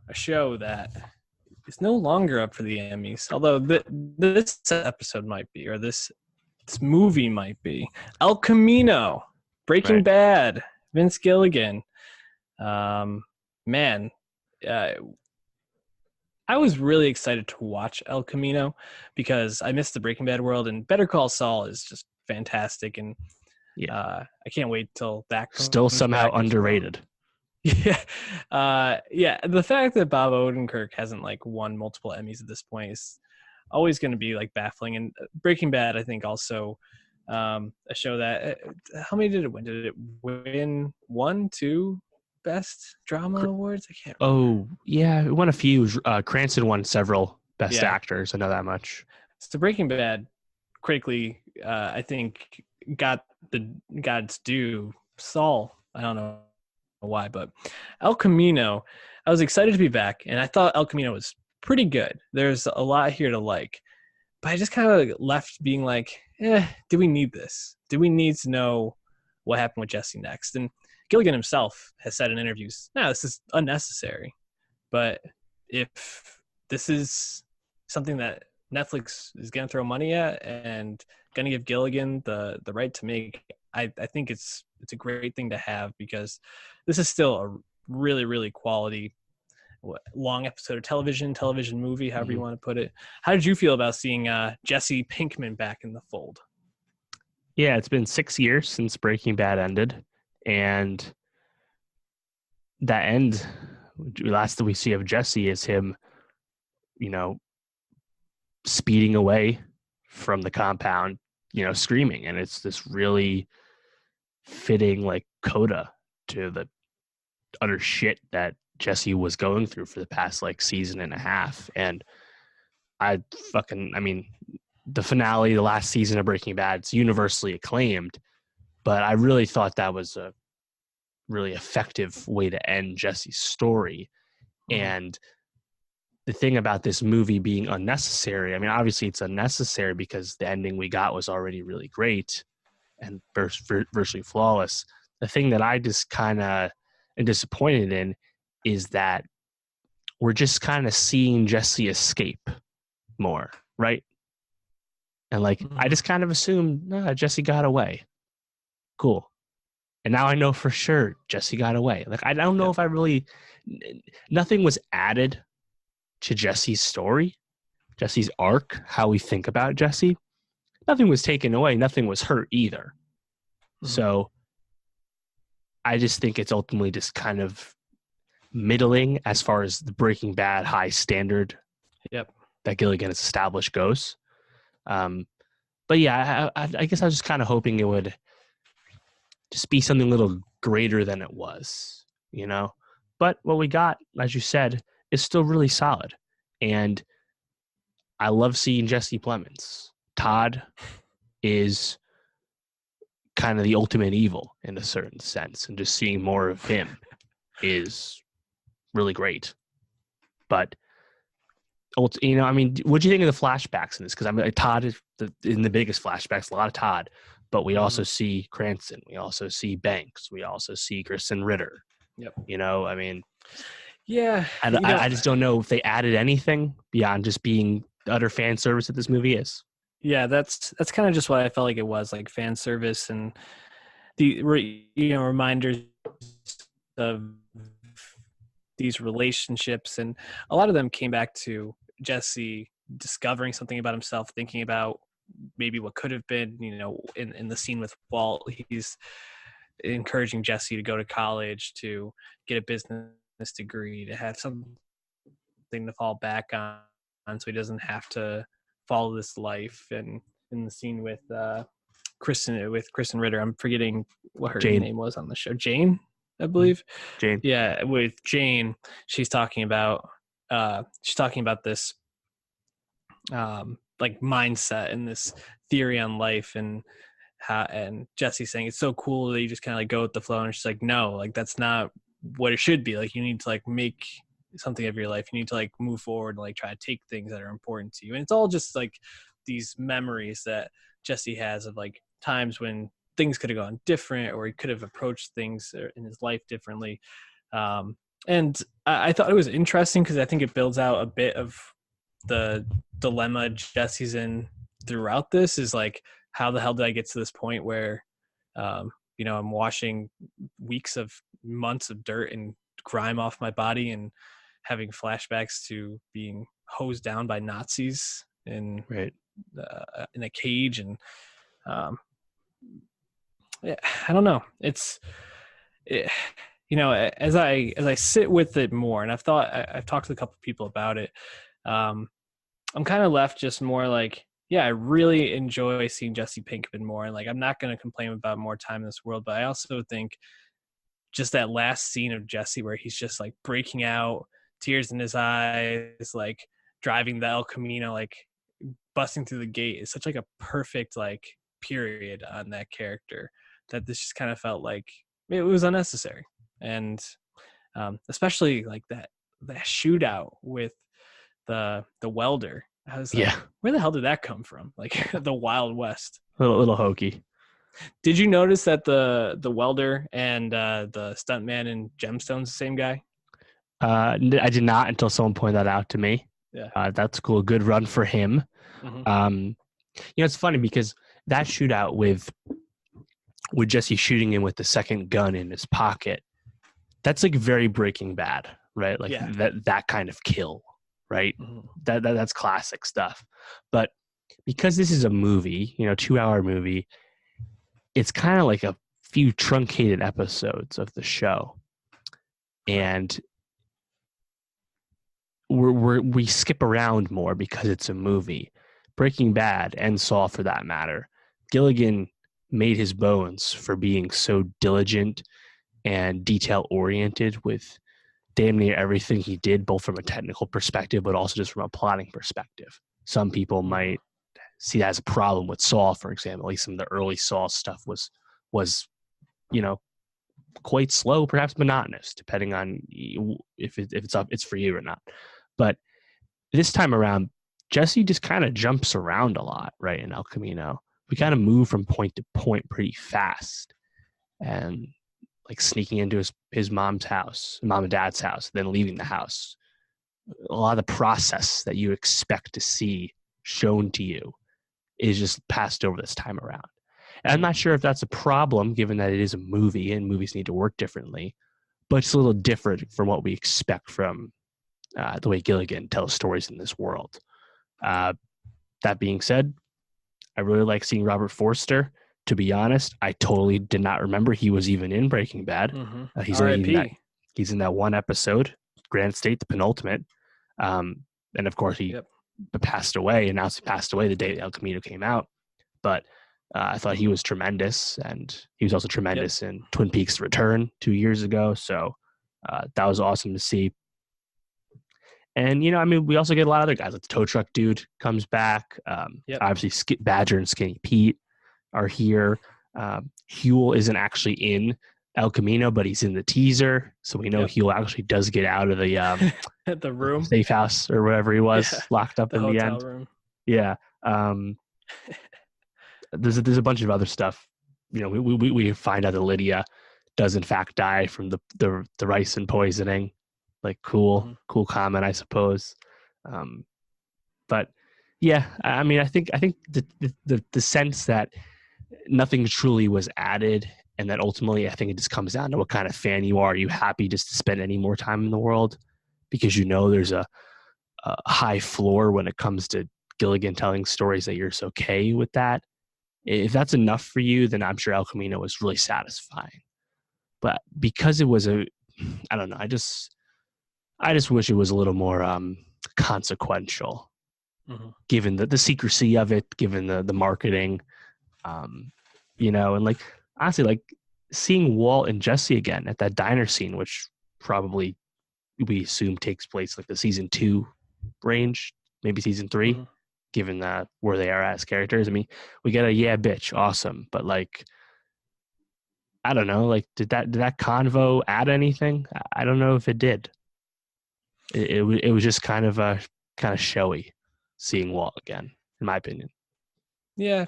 a show that is no longer up for the Emmys, although this episode might be, or this movie might be. El Camino, Breaking Right. Bad, Vince Gilligan. Man, uh, I was really excited to watch El Camino because I missed the Breaking Bad world, and Better Call Saul is just fantastic, and Yeah. I can't wait till that Still comes somehow back as well. underrated. Yeah, yeah. The fact that Bob Odenkirk hasn't like won multiple Emmys at this point is always going to be like baffling. And Breaking Bad, I think, also a show that how many did it win? Did it win 1, 2 best drama awards? I can't remember. Oh, yeah. It won a few. Cranston won several Best Yeah, Actors. I know that much. so Breaking Bad critically, I think got its due. Saul, I don't know why, but El Camino, I was excited to be back, and I thought El Camino was pretty good. There's a lot here to like, but I just kind of left being like, do we need this? Do we need to know what happened with Jesse next? And Gilligan himself has said in interviews, no, this is unnecessary. But if this is something that Netflix is going to throw money at and going to give Gilligan the right to make, I think it's a great thing to have, because this is still a really, really quality long episode of television movie, however you want to put it. How did you feel about seeing Jesse Pinkman back in the fold? Yeah, it's been 6 years since Breaking Bad ended, and that end, last that we see of Jesse is him, speeding away from the compound, screaming, and it's this really fitting like coda to the utter shit that Jesse was going through for the past like season and a half. And I mean, the finale, the last season of Breaking Bad, it's universally acclaimed, but I really thought that was a really effective way to end Jesse's story. And the thing about this movie being unnecessary, I mean, obviously it's unnecessary because the ending we got was already really great and virtually flawless. The thing that I just kind of am disappointed in is that we're just kind of seeing Jesse escape more, right? And like, I just kind of assumed, Jesse got away. Cool. And now I know for sure Jesse got away. Like, I don't know if I really, nothing was added to Jesse's story, Jesse's arc, how we think about Jesse. Nothing was taken away. Nothing was hurt either. So I just think it's ultimately just kind of middling as far as the Breaking Bad high standard that Gilligan has established goes. But yeah, I guess I was just kind of hoping it would just be something a little greater than it was, But what we got, as you said, is still really solid. And I love seeing Jesse Plemons. Todd is kind of the ultimate evil in a certain sense, and just seeing more of him is really great. But I mean, what do you think of the flashbacks in this? Because I mean, Todd is in the biggest flashbacks, a lot of Todd, but we also see Cranston, we also see Banks, we also see Kristen Ritter. I mean, I just don't know if they added anything beyond just being the utter fan service that this movie is. Yeah, that's kind of just what I felt like it was, like fan service and the reminders of these relationships, and a lot of them came back to Jesse discovering something about himself, thinking about maybe what could have been. In the scene with Walt, he's encouraging Jesse to go to college, to get a business degree, to have something to fall back on so he doesn't have to follow this life. And in the scene with Kristen Ritter, I'm forgetting what her name was on the show, Jane, I believe. Jane. Yeah, with Jane, she's talking about this like mindset and this theory on life, and Jesse's saying it's so cool that you just kind of like go with the flow, and she's like, no, like that's not what it should be. Like, you need to like make something of your life. You need to like move forward and like try to take things that are important to you. And it's all just like these memories that Jesse has of like times when things could have gone different, or he could have approached things in his life differently. And I thought it was interesting because I think it builds out a bit of the dilemma Jesse's in throughout this. Is like, how the hell did I get to this point where, I'm washing months of dirt and grime off my body and having flashbacks to being hosed down by Nazis Right. In a cage. And yeah, I don't know. It, as I sit with it more, and I've talked to a couple of people about it. I'm kind of left just more like, yeah, I really enjoy seeing Jesse Pinkman more, and like I'm not going to complain about more time in this world, but I also think just that last scene of Jesse where he's just like breaking out, tears in his eyes, like driving the El Camino, like busting through the gate is such like a perfect like period on that character that this just kind of felt like it was unnecessary. And especially like that shootout with the welder. I was like, Yeah. where the hell did that come from? Like the Wild West. Little hokey. Did you notice that the welder and the stuntman in Gemstone's the same guy? I did not until someone pointed that out to me. Yeah. That's cool. Good run for him. Mm-hmm. It's funny because that shootout with Jesse shooting him with the second gun in his pocket, that's like very Breaking Bad, right? Like that kind of kill, right? Mm-hmm. That's classic stuff. But because this is a movie, 2-hour movie, it's kind of like a few truncated episodes of the show. And we skip around more because it's a movie. Breaking Bad and Saw, for that matter, Gilligan made his bones for being so diligent and detail oriented with damn near everything he did, both from a technical perspective, but also just from a plotting perspective. Some people might see that as a problem with Saw, for example. At least some of the early Saw stuff was quite slow, perhaps monotonous, depending on if it's for you or not. But this time around, Jesse just kind of jumps around a lot, right? In El Camino, we kind of move from point to point pretty fast, and like sneaking into his mom and dad's house, then leaving the house. A lot of the process that you expect to see shown to you is just passed over this time around. And I'm not sure if that's a problem, given that it is a movie and movies need to work differently, but it's a little different from what we expect from the way Gilligan tells stories in this world. That being said, I really like seeing Robert Forster. To be honest, I totally did not remember he was even in Breaking Bad. Mm-hmm. He's in that one episode, Grand State, the penultimate. And of course, he passed away, announced he passed away the day El Camino came out. But I thought he was tremendous, and he was also tremendous in Twin Peaks: Return 2 years ago. So that was awesome to see. And, we also get a lot of other guys. Like the tow truck dude comes back. Obviously, Badger and Skinny Pete are here. Huel isn't actually in El Camino, but he's in the teaser. So we know Huel actually does get out of the the room, safe house or wherever he was, locked up in the end. Room. Yeah. There's a bunch of other stuff. We find out that Lydia does in fact die from the ricin poisoning. Like cool comment, I suppose. But yeah, I think the sense that nothing truly was added, and that ultimately I think it just comes down to what kind of fan you are. Are you happy just to spend any more time in the world because there's a high floor when it comes to Gilligan telling stories that you're just okay with that? If that's enough for you, then I'm sure El Camino was really satisfying. But because it was I don't know, I just wish it was a little more consequential, given the secrecy of it, given the marketing, and like honestly, like seeing Walt and Jesse again at that diner scene, which probably we assume takes place like the season 2 range, maybe season 3, given where they are as characters. I mean, we get a bitch, awesome, but like, I don't know, like did that convo add anything? I don't know if it did. It was just kind of showy seeing Walt again, in my opinion. Yeah,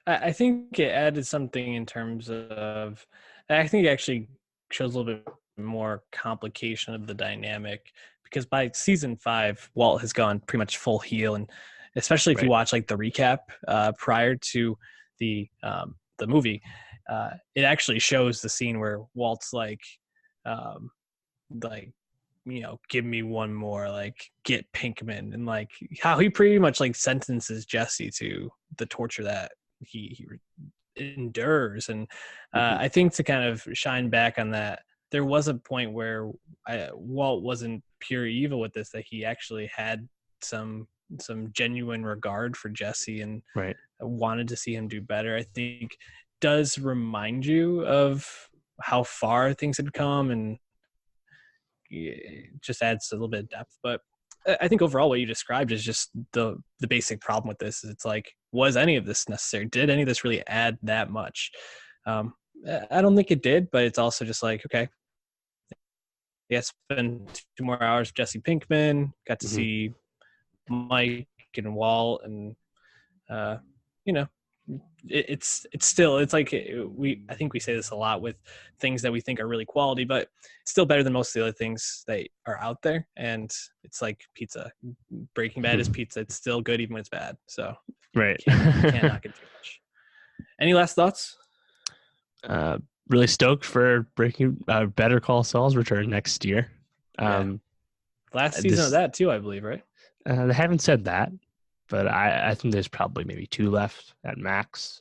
I think it added something in terms of. I think it actually shows a little bit more complication of the dynamic, because by season 5, Walt has gone pretty much full heel, and especially if you Right. watch like the recap prior to the movie, it actually shows the scene where Walt's um, like give me one more, like get Pinkman, and like how he pretty much like sentences Jesse to the torture that he endures. And Mm-hmm. I think to kind of shine back on that, there was a point where Walt wasn't pure evil with this, that he actually had some genuine regard for Jesse and Right. wanted to see him do better. I think does remind you of how far things had come, and it just adds a little bit of depth. But I think overall what you described is just the basic problem with this. Is it's like, was any of this necessary? Did any of this really add that much? Um, I don't think it did, but it's also just like, okay, yeah, spend 2 more hours with Jesse Pinkman, got to Mm-hmm. see Mike and Walt, and uh, you know, it's still, it's like I think we say this a lot with things that we think are really quality, but it's still better than most of the other things that are out there. And it's like pizza. Breaking Bad is pizza. It's still good even when it's bad. So Right. you can't knock it too much. Any last thoughts? Really stoked for Breaking Better Call Saul's return next year. Last season of that too, I believe, right? They haven't said that, but I think there's probably maybe 2 left at max.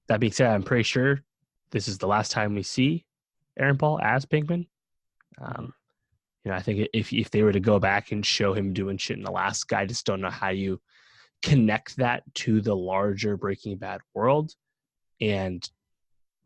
That being said, I'm pretty sure this is the last time we see Aaron Paul as Pinkman. I think if they were to go back and show him doing shit in Alaska, I just don't know how you connect that to the larger Breaking Bad world. And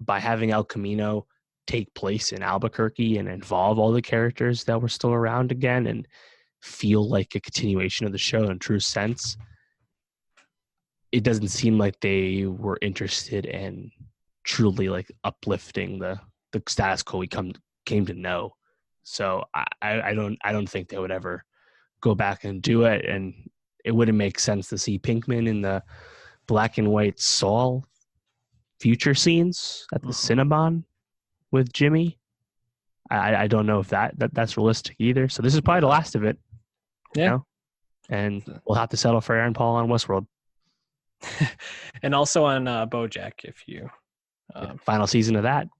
by having El Camino take place in Albuquerque and involve all the characters that were still around again and feel like a continuation of the show in a true sense, it doesn't seem like they were interested in truly like uplifting the status quo we came to know. So I don't think they would ever go back and do it, and it wouldn't make sense to see Pinkman in the black and white Saul future scenes at the Cinnabon with Jimmy. I don't know if that's realistic either. So this is probably the last of it. Yeah. You know? And we'll have to settle for Aaron Paul on Westworld. And also on BoJack, if you final season of that.